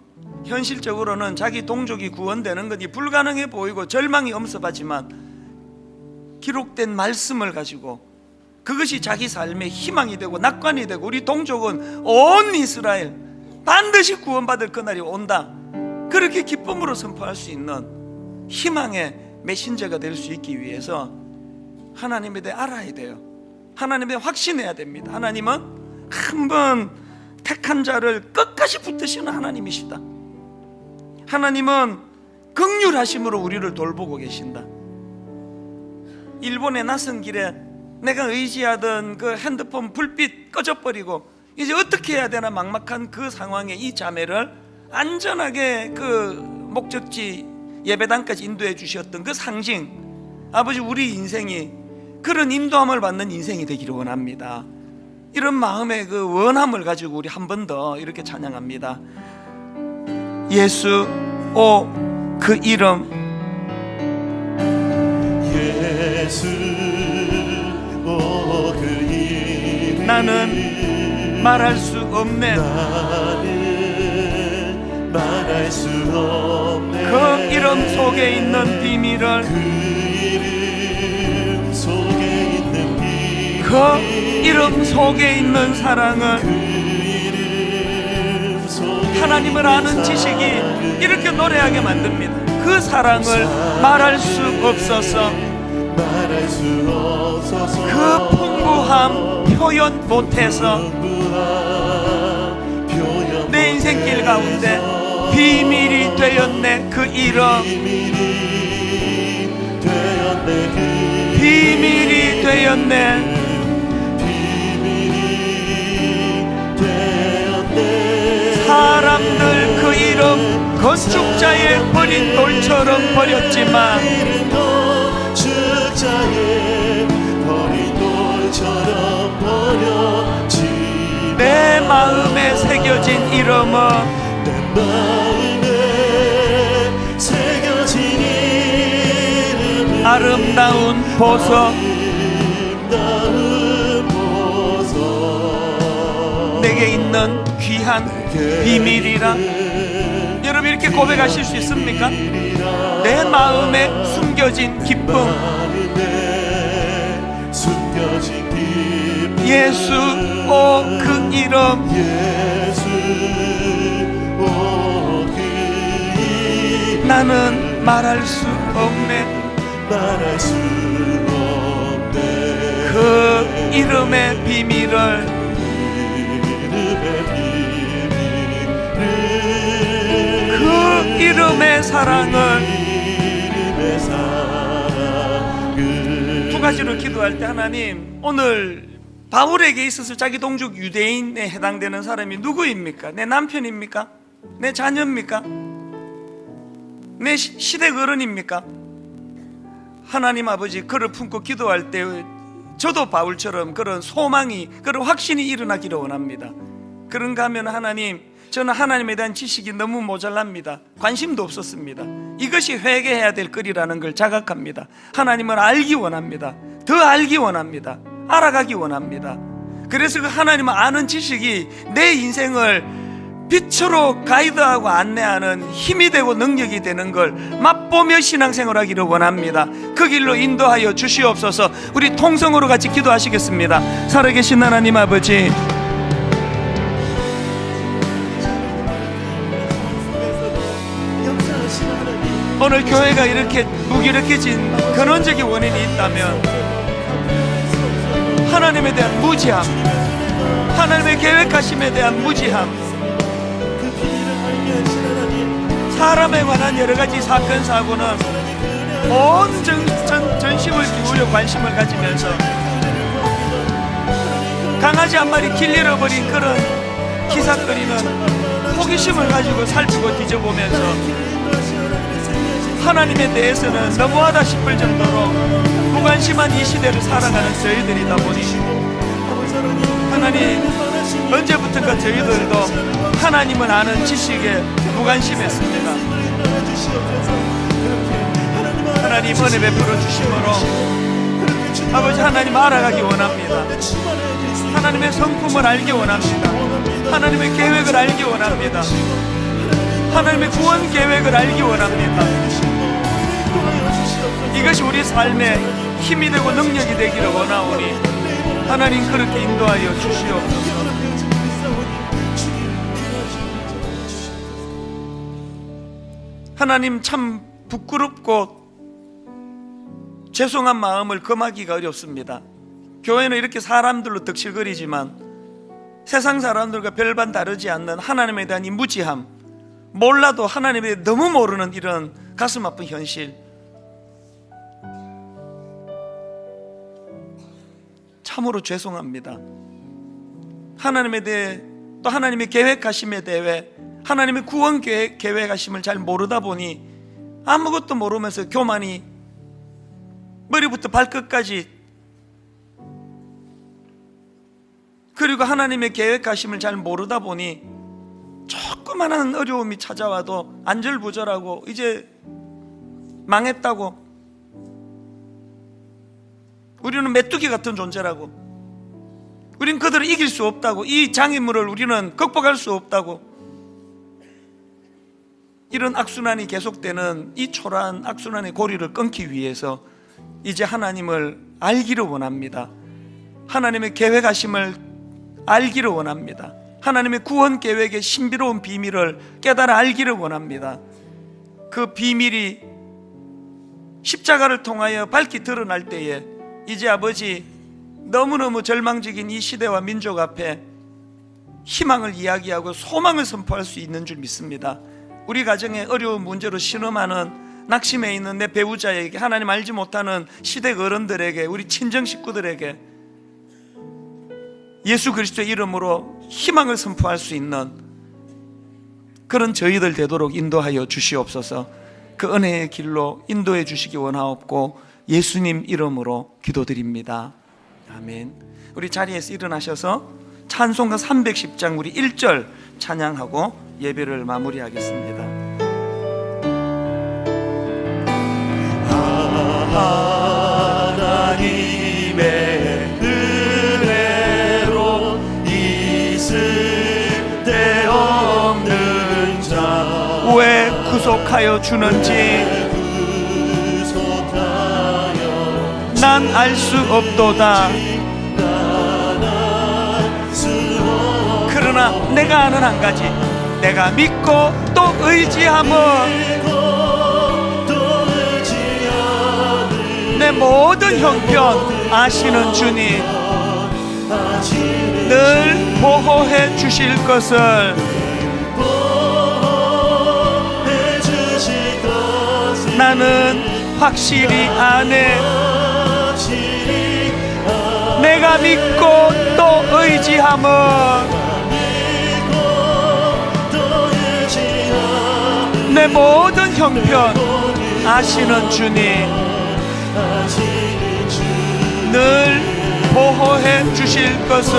현실적으로는 자기 동족이 구원되는 것이 불가능해 보이고 절망이 엄습하지만 기록된 말씀을 가지고 그것이 자기 삶의 희망이 되고 낙관이 되고 우리 동족은 온 이스라엘 반드시 구원받을 그날이 온다, 그렇게 기쁨으로 선포할 수 있는 희망의 메신저가 될 수 있기 위해서 하나님에 대해 알아야 돼요. 하나님에 대해 확신해야 됩니다. 하나님은 한번 택한 자를 끝까지 붙드시는 하나님이시다. 하나님은 긍휼하심으로 우리를 돌보고 계신다. 일본에 낯선 길에 내가 의지하던 그 핸드폰 불빛 꺼져버리고 이제 어떻게 해야 되나 막막한 그 상황에 이 자매를 안전하게 그 목적지 예배당까지 인도해 주셨던 그 상징, 아버지, 우리 인생이 그런 인도함을 받는 인생이 되기를 원합니다. 이런 마음의 그 원함을 가지고 우리 한 번 더 이렇게 찬양합니다. 예수 오 그 이름, 예수 오 그 이름, 나는 말할 수 없네. 나는 말할 수 없네. 그 이름 속에 있는 비밀을, 그 이름 속에 있는 비밀, 그 이름 속에 있는 사랑을, 그 이름 속에 하나님을 아는 지식이 이렇게 노래하게 만듭니다. 그 사랑을 말할 수 없어서, 말할 수 없어서, 그 풍부함 표현 못해서 내 인생길 가운데 비밀이 되었네. 그 이름 비밀이 되었네. 사람들 그 이름 건축자의 버린 돌처럼 버렸지만 내 마음에 새겨진 이름은 아름다운 보석, 내게 있는 귀한 비밀이라. 여러분 이렇게 고백하실 수 있습니까? 내 마음에 숨겨진 기쁨, 예수 오 그 이름, 나는 말할 수 없네. 그 이름의 비밀을, 그 이름의 사랑을. 두 가지로 기도할 때 하나님, 오늘 바울에게 있어서 자기 동족 유대인에 해당되는 사람이 누구입니까? 내 남편입니까? 내 자녀입니까? 내 시댁 어른입니까? 하나님 아버지, 그를 품고 기도할 때 저도 바울처럼 그런 소망이, 그런 확신이 일어나기를 원합니다. 그런가 하면 하나님, 저는 하나님에 대한 지식이 너무 모자랍니다. 관심도 없었습니다. 이것이 회개해야 될 거리라는 걸 자각합니다. 하나님을 알기 원합니다. 더 알기 원합니다. 알아가기 원합니다. 그래서 그 하나님을 아는 지식이 내 인생을 빛으로 가이드하고 안내하는 힘이 되고 능력이 되는 걸 맛보며 신앙생활하기를 원합니다. 그 길로 인도하여 주시옵소서. 우리 통성으로 같이 기도하시겠습니다. 살아계신 하나님 아버지, 오늘 교회가 이렇게 무기력해진 근원적인 원인이 있다면 하나님에 대한 무지함, 하나님의 계획하심에 대한 무지함, 사람에 관한 여러 가지 사건 사고는 온 전심을 기울여 관심을 가지면서 강아지 한 마리 길 잃어버린 그런 기삭거리는 호기심을 가지고 살피고 뒤져보면서 하나님에 대해서는 너무하다 싶을 정도로 무관심한 이 시대를 살아가는 저희들이다 보니 하나님, 언제부턴가 저희들도 하나님을 아는 지식에 무관심했습니다. 하나님 은혜 베풀어 주심으로 아버지 하나님 알아가기 원합니다. 하나님의 성품을 알기 원합니다. 하나님의 계획을 알기 원합니다. 하나님의 구원 계획을 알기 원합니다. 이것이 우리 삶의 힘이 되고 능력이 되기를 원하오니 하나님 그렇게 인도하여 주시옵소서. 하나님, 참 부끄럽고 죄송한 마음을 금하기가 어렵습니다. 교회는 이렇게 사람들로 덕실거리지만 세상 사람들과 별반 다르지 않는 하나님에 대한 이 무지함, 몰라도 하나님에 대해 너무 모르는 이런 가슴 아픈 현실, 참으로 죄송합니다. 하나님에 대해, 또 하나님의 계획하심에 대해, 하나님의 구원 계획하심을 잘 모르다 보니 아무것도 모르면서 교만이 머리부터 발끝까지, 그리고 하나님의 계획하심을 잘 모르다 보니 조그마한 어려움이 찾아와도 안절부절하고 이제 망했다고, 우리는 메뚜기 같은 존재라고, 우린 그들을 이길 수 없다고, 이 장애물을 우리는 극복할 수 없다고, 이런 악순환이 계속되는 이 초라한 악순환의 고리를 끊기 위해서 이제 하나님을 알기를 원합니다. 하나님의 계획하심을 알기를 원합니다. 하나님의 구원 계획의 신비로운 비밀을 깨달아 알기를 원합니다. 그 비밀이 십자가를 통하여 밝히 드러날 때에 이제 아버지, 너무너무 절망적인 이 시대와 민족 앞에 희망을 이야기하고 소망을 선포할 수 있는 줄 믿습니다. 우리 가정에 어려운 문제로 신음하는 낙심해 있는 내 배우자에게, 하나님 알지 못하는 시댁 어른들에게, 우리 친정 식구들에게 예수 그리스도의 이름으로 희망을 선포할 수 있는 그런 저희들 되도록 인도하여 주시옵소서. 그 은혜의 길로 인도해 주시기 원하옵고 예수님 이름으로 기도드립니다. 아멘. 우리 자리에서 일어나셔서 찬송가 310장 우리 1절 찬양하고 예배를 마무리하겠습니다. 하나님의 은혜로 있을 데 없는 자 왜 구속하여 주는지 난 알 수 없도다. 그러나 내가 아는 한 가지, 내가 믿고 또 의지함은 내 모든 형편 아시는 주님 늘 보호해 주실 것을 나는 확실히 아네. 내가 믿고 또 의지함은 내 모든 형편 아시는 주님 늘 보호해 주실 것을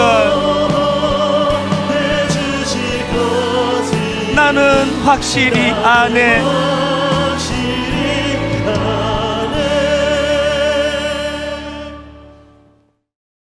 나는 확실히 아네.